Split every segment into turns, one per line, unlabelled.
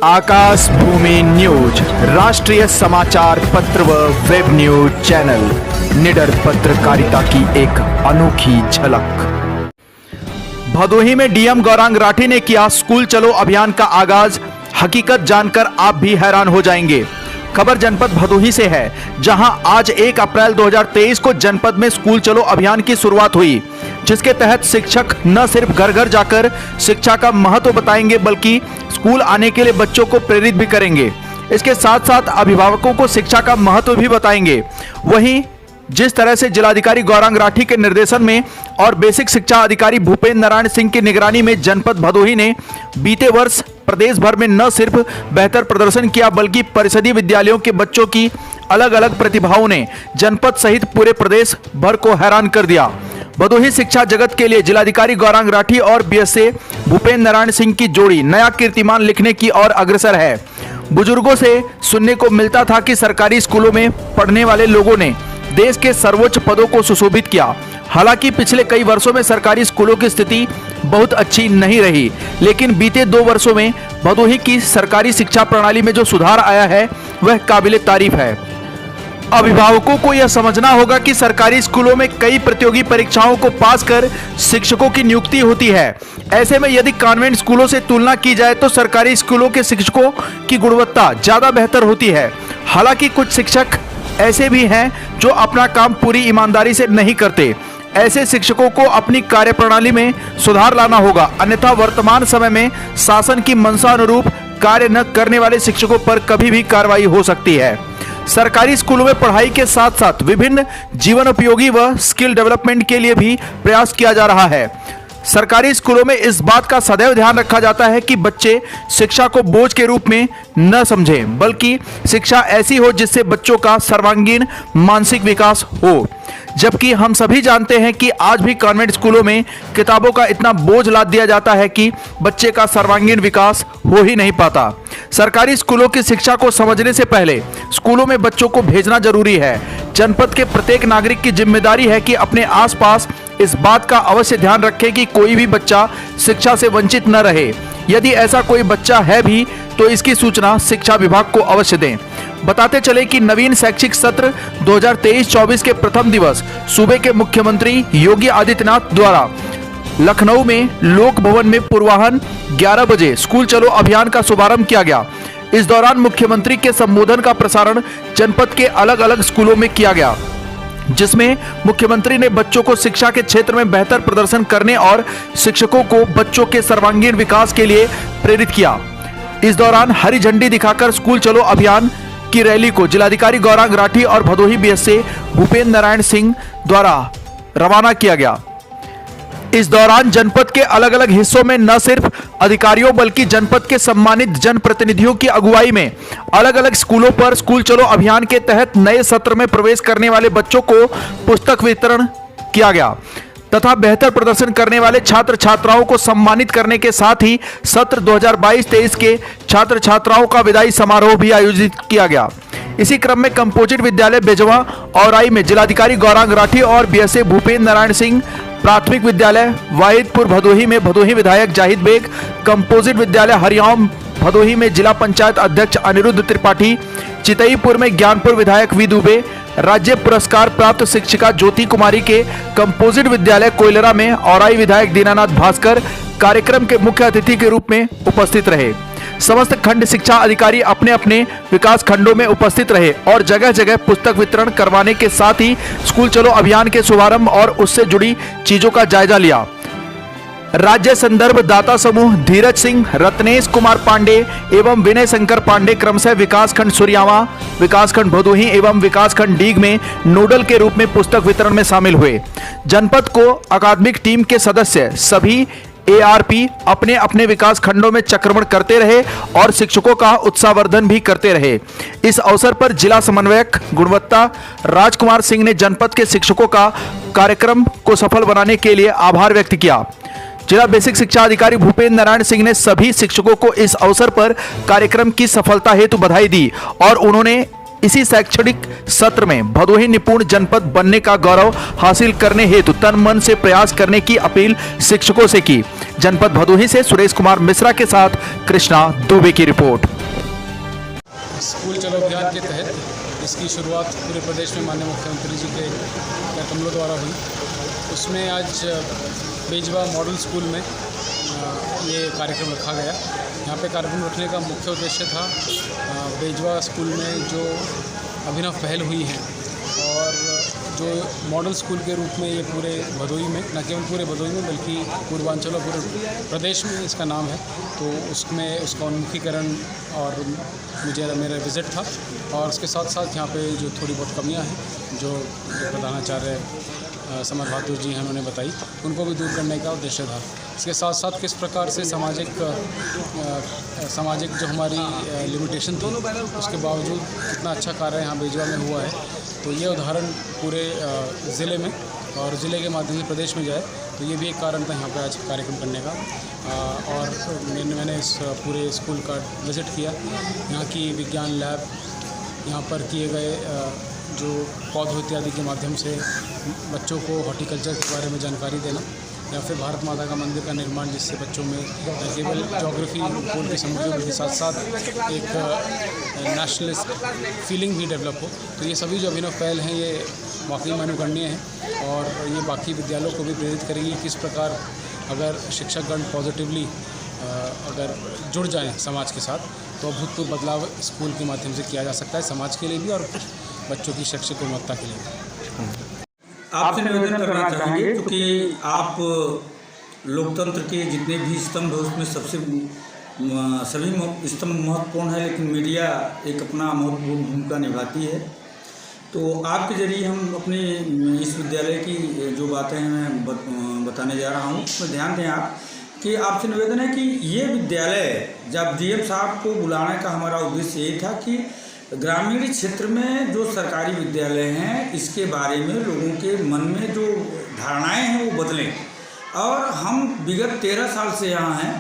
आकाश भूमि news राष्ट्रीय समाचार पत्र व वेब न्यूज चैनल निडर पत्रकारिता की एक अनोखी झलक। भदोही में डीएम गौरांग राठी ने किया स्कूल चलो अभियान का आगाज। हकीकत जानकर आप भी हैरान हो जाएंगे। खबर जनपद भदोही से है, जहां आज 1 अप्रैल 2023 को जनपद में स्कूल चलो अभियान की शुरुआत हुई, जिसके तहत शिक्षक न सिर्फ घर घर जाकर शिक्षा का महत्व बताएंगे बल्कि स्कूल आने के लिए बच्चों को प्रेरित भी करेंगे। इसके साथ साथ अभिभावकों को शिक्षा का महत्व भी बताएंगे। वहीं जिस तरह से जिलाधिकारी गौरांग राठी के निर्देशन में और बेसिक शिक्षा अधिकारी भूपेंद्र नारायण सिंह की निगरानी में जनपद भदोही ने बीते वर्ष प्रदेश भर में न सिर्फ बेहतर प्रदर्शन किया बल्कि परिषदीय विद्यालयों के बच्चों की अलग अलग प्रतिभाओं ने जनपद सहित पूरे प्रदेश भर को हैरान कर दिया। भदोही शिक्षा जगत के लिए जिलाधिकारी गौरांग राठी और बीएसए भूपेंद्र नारायण सिंह की जोड़ी नया कीर्तिमान लिखने की ओर अग्रसर है। बुजुर्गों से सुनने को मिलता था कि सरकारी स्कूलों में पढ़ने वाले लोगों ने देश के सर्वोच्च पदों को सुशोभित किया। हालांकि पिछले कई वर्षों में सरकारी स्कूलों की स्थिति बहुत अच्छी नहीं रही, लेकिन बीते 2 वर्षों में भदोही की सरकारी शिक्षा प्रणाली में जो सुधार आया है वह काबिले तारीफ है। अभिभावकों को यह समझना होगा कि सरकारी स्कूलों में कई प्रतियोगी परीक्षाओं को पास कर शिक्षकों की नियुक्ति होती है। ऐसे में यदि कॉन्वेंट स्कूलों से तुलना की जाए तो सरकारी स्कूलों के शिक्षकों की गुणवत्ता ज्यादा बेहतर होती है। हालांकि कुछ शिक्षक ऐसे भी हैं जो अपना काम पूरी ईमानदारी से नहीं करते। ऐसे शिक्षकों को अपनी कार्यप्रणाली में सुधार लाना होगा, अन्यथा वर्तमान समय में शासन की मंशा अनुरूप कार्य न करने वाले शिक्षकों पर कभी भी कार्रवाई हो सकती है। सरकारी स्कूलों में पढ़ाई के साथ साथ विभिन्न जीवन उपयोगी व स्किल डेवलपमेंट के लिए भी प्रयास किया जा रहा है। सरकारी स्कूलों में इस बात का सदैव ध्यान रखा जाता है कि बच्चे शिक्षा को बोझ के रूप में न समझें, बल्कि शिक्षा ऐसी हो जिससे बच्चों का सर्वांगीण मानसिक विकास हो। जबकि हम सभी जानते हैं कि आज भी कॉन्वेंट स्कूलों में किताबों का इतना बोझ लाद दिया जाता है कि बच्चे का सर्वांगीण विकास हो ही नहीं पाता। सरकारी स्कूलों की शिक्षा को समझने से पहले स्कूलों में बच्चों को भेजना जरूरी है। जनपद के प्रत्येक नागरिक की जिम्मेदारी है कि अपने आसपास इस बात का अवश्य ध्यान रखें कि कोई भी बच्चा शिक्षा से वंचित न रहे। यदि ऐसा कोई बच्चा है भी तो इसकी सूचना शिक्षा विभाग को अवश्य दें। बताते चले कि नवीन शैक्षिक सत्र 2023-24 के प्रथम दिवस सूबे के मुख्यमंत्री योगी आदित्यनाथ द्वारा लखनऊ में लोक भवन में पूर्वाह्न 11 बजे स्कूल चलो अभियान का शुभारंभ किया गया। इस दौरान मुख्यमंत्री के संबोधन का प्रसारण जनपद के अलग अलग स्कूलों में किया गया, जिसमें मुख्यमंत्री ने बच्चों को शिक्षा के क्षेत्र में बेहतर प्रदर्शन करने और शिक्षकों को बच्चों के सर्वांगीण विकास के लिए प्रेरित किया। इस दौरान हरी झंडी दिखाकर स्कूल चलो अभियान की रैली को जिलाधिकारी गौरांग राठी और भदोही बीएसए भूपेंद्र नारायण सिंह द्वारा रवाना किया गया। इस दौरान जनपद के अलग अलग हिस्सों में न सिर्फ अधिकारियों बल्कि जनपद के सम्मानित जनप्रतिनिधियों की अगुवाई में अलग अलग स्कूलों पर स्कूल चलो अभियान के तहत नए सत्र में प्रवेश करने वाले बच्चों को पुस्तक वितरण किया गया तथा बेहतर प्रदर्शन करने वाले छात्र छात्राओं को सम्मानित करने के साथ ही सत्र 2022-23 के छात्र छात्राओं का विदाई समारोह भी आयोजित किया गया। इसी क्रम में कंपोजिट विद्यालय बेजवा औराई में जिलाधिकारी गौरांग राठी और बीएसए भूपेंद्र नारायण सिंह, प्राथमिक विद्यालय वाहिदपुर भदोही में भदोही विधायक जाहिद बेग, कंपोजिट विद्यालय हरियाम भदोही में जिला पंचायत अध्यक्ष अनिरुद्ध त्रिपाठी, चितईपुर में ज्ञानपुर विधायक वी दुबे, राज्य पुरस्कार प्राप्त शिक्षिका ज्योति कुमारी के कंपोजिट विद्यालय कोयलरा में औराई विधायक दीनानाथ भास्कर कार्यक्रम के मुख्य अतिथि के रूप में उपस्थित रहे। समस्त खंड शिक्षा अधिकारी अपने अपने विकास खंडों में उपस्थित रहे और जगह जगह पुस्तक वितरण करवाने के साथ ही स्कूल चलो अभियान के शुभारंभ और उससे जुड़ी चीजों का जायजा लिया। राज्य संदर्भ दाता समूह धीरज सिंह, रत्नेश कुमार पांडे एवं विनय शंकर पांडे क्रमशः विकासखंड सूर्यावा, विकासखंड भदोही एवं विकासखंड डीग में नोडल के रूप में पुस्तक वितरण में शामिल हुए। जनपद को अकादमिक टीम के सदस्य सभी एआरपी अपने अपने विकास खंडों में चक्रमण करते रहे और शिक्षकों का उत्साहवर्धन भी करते रहे। इस अवसर पर जिला समन्वयक गुणवत्ता राजकुमार सिंह ने जनपद के शिक्षकों का कार्यक्रम को सफल बनाने के लिए आभार व्यक्त किया। जिला बेसिक शिक्षा अधिकारी भूपेंद्र नारायण सिंह ने सभी शिक्षकों को इस अवसर पर कार्यक्रम की सफलता हेतु बधाई दी और उन्होंने इसी शैक्षणिक सत्र में भदोही निपुण जनपद बनने का गौरव हासिल करने हेतु तन मन से प्रयास करने की अपील शिक्षकों से की। जनपद भदोही से सुरेश कुमार मिश्रा के साथ कृष्णा दुबे की रिपोर्ट।
स्कूल चलो अभियान के तहत इसकी शुरुआत पूरे प्रदेश में माननीय मुख्यमंत्री जी के कमलों द्वारा हुई। उसमें आज बेजवा मॉडल स्कूल में ये कार्यक्रम रखा गया। यहाँ पे कार्यक्रम रखने का मुख्य उद्देश्य था बेजवा स्कूल में जो अभिनव पहल हुई है और जो मॉडल स्कूल के रूप में ये पूरे भदोही में, न केवल पूरे भदोही में बल्कि पूर्वांचल और पूरे प्रदेश में इसका नाम है, तो उसमें उसका उन्मुखीकरण और मेरा विज़िट था। और उसके साथ साथ यहाँ पे जो थोड़ी बहुत कमियाँ हैं जो प्रधानाचार्य समर बहादुर जी हैं उन्होंने बताई, उनको भी दूर करने का उद्देश्य था। इसके साथ साथ किस प्रकार से सामाजिक जो हमारी लिमिटेशन थी उसके बावजूद कितना अच्छा कार्य यहाँ बेजवा में हुआ है, तो ये उदाहरण पूरे ज़िले में और ज़िले के माध्यम से प्रदेश में जाए, तो ये भी एक कारण था यहाँ पे आज कार्यक्रम करने का। और मैंने इस पूरे स्कूल का विज़िट किया। यहाँ की विज्ञान लैब, यहाँ पर किए गए जो पौधों इत्यादि के माध्यम से बच्चों को हॉर्टिकल्चर के बारे में जानकारी देना, या फिर भारत माता का मंदिर का निर्माण जिससे बच्चों में न केवल ज्योग्राफी भूगोल की समझ हो, के साथ साथ एक नेशनलिस्ट फीलिंग भी डेवलप हो। तो ये सभी जो अभिनव पहल हैं ये वाकई अनुकरणीय हैं और ये बाकी विद्यालयों को भी प्रेरित करेगी। किस प्रकार अगर शिक्षकगण पॉजिटिवली अगर जुड़ जाएं समाज के साथ, तो अभूतपूर्व बदलाव स्कूल के माध्यम से किया जा सकता है, समाज के लिए भी और बच्चों की शैक्षिक गुणवत्ता के लिए भी।
आपसे निवेदन करना चाहेंगे क्योंकि आप लोकतंत्र के जितने भी स्तंभ हैं उसमें सभी स्तंभ महत्वपूर्ण है, लेकिन मीडिया एक अपना महत्वपूर्ण भूमिका निभाती है। तो आपके जरिए हम अपने इस विद्यालय की जो बातें हैं मैं बताने जा रहा हूँ, उसमें ध्यान दें आप कि आपसे निवेदन है कि ये विद्यालय, जब डीएम साहब को बुलाने का हमारा उद्देश्य ये था कि ग्रामीण क्षेत्र में जो सरकारी विद्यालय हैं इसके बारे में लोगों के मन में जो धारणाएं हैं वो बदलें। और हम विगत 13 साल से यहाँ हैं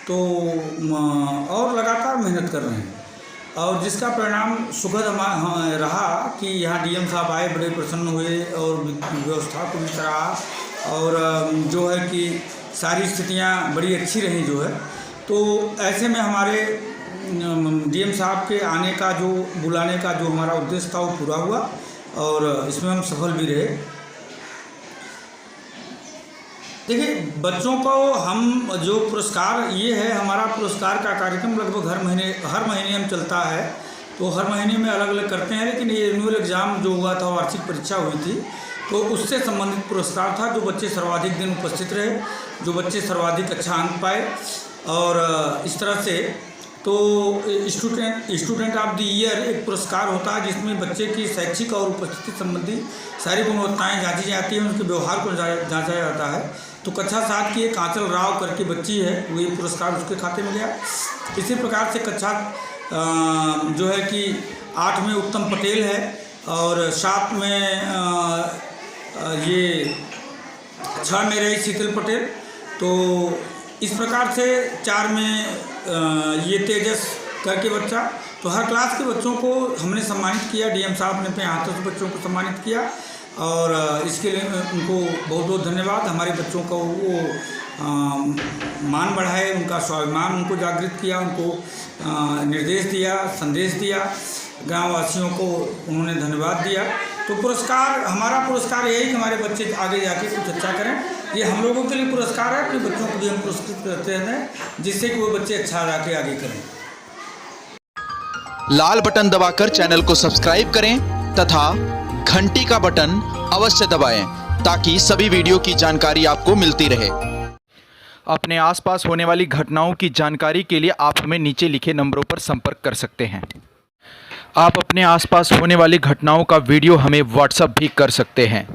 तो और लगातार मेहनत कर रहे हैं, और जिसका परिणाम सुखद रहा कि यहाँ डीएम साहब आए, बड़े प्रसन्न हुए और व्यवस्था को भी सराहा, और जो है कि सारी स्थितियाँ बड़ी अच्छी रही जो है। तो ऐसे में हमारे डीएम साहब के आने का जो बुलाने का जो हमारा उद्देश्य था वो पूरा हुआ और इसमें हम सफल भी रहे। देखिए, बच्चों को हम जो पुरस्कार ये है, हमारा पुरस्कार का कार्यक्रम लगभग हर महीने हम चलता है, तो हर महीने में अलग अलग करते हैं। लेकिन ये एनुअल एग्ज़ाम जो हुआ था, वार्षिक परीक्षा हुई थी, तो उससे संबंधित पुरस्कार था। जो बच्चे सर्वाधिक दिन उपस्थित रहे, जो बच्चे सर्वाधिक अच्छा अंक पाए, और इस तरह से तो स्टूडेंट ऑफ द ईयर एक पुरस्कार होता है जिसमें बच्चे की शैक्षिक और उपस्थिति संबंधी सारी गुणवत्ताएं जांची जाती हैं, उनके व्यवहार को जांचा जाता है। तो कक्षा 7 की एक आंचल राव करके बच्ची है, वो ये पुरस्कार उसके खाते में गया। इसी प्रकार से कक्षा जो है कि 8 में उत्तम पटेल है, और 7 में ये 6 में रही शीतल पटेल। तो इस प्रकार से 4 में ये तेजस करके बच्चा। तो हर क्लास के बच्चों को हमने सम्मानित किया, डीएम साहब ने अपने हाथों से बच्चों को सम्मानित किया, और इसके लिए उनको बहुत बहुत धन्यवाद। हमारे बच्चों को वो मान बढ़ाए, उनका स्वाभिमान उनको जागृत किया, उनको निर्देश दिया, संदेश दिया, गाँववासियों को उन्होंने धन्यवाद दिया। तो पुरस्कार, हमारा पुरस्कार यही कि हमारे बच्चे आगे जाके कुछ अच्छा करें। ये हम लोगों के लिए पुरस्कार है, अपने बच्चों को भी हम पुरस्कृत करते हैं जिससे कि वो बच्चे अच्छा जाके आगे करें।
लाल बटन दबाकर चैनल को सब्सक्राइब करें तथा घंटी का बटन अवश्य दबाएं ताकि सभी वीडियो की जानकारी आपको मिलती रहे। अपने आसपास होने वाली घटनाओं की जानकारी के लिए आप हमें नीचे लिखे नंबरों पर संपर्क कर सकते हैं। आप अपने आसपास होने वाली घटनाओं का वीडियो हमें व्हाट्सएप भी कर सकते हैं।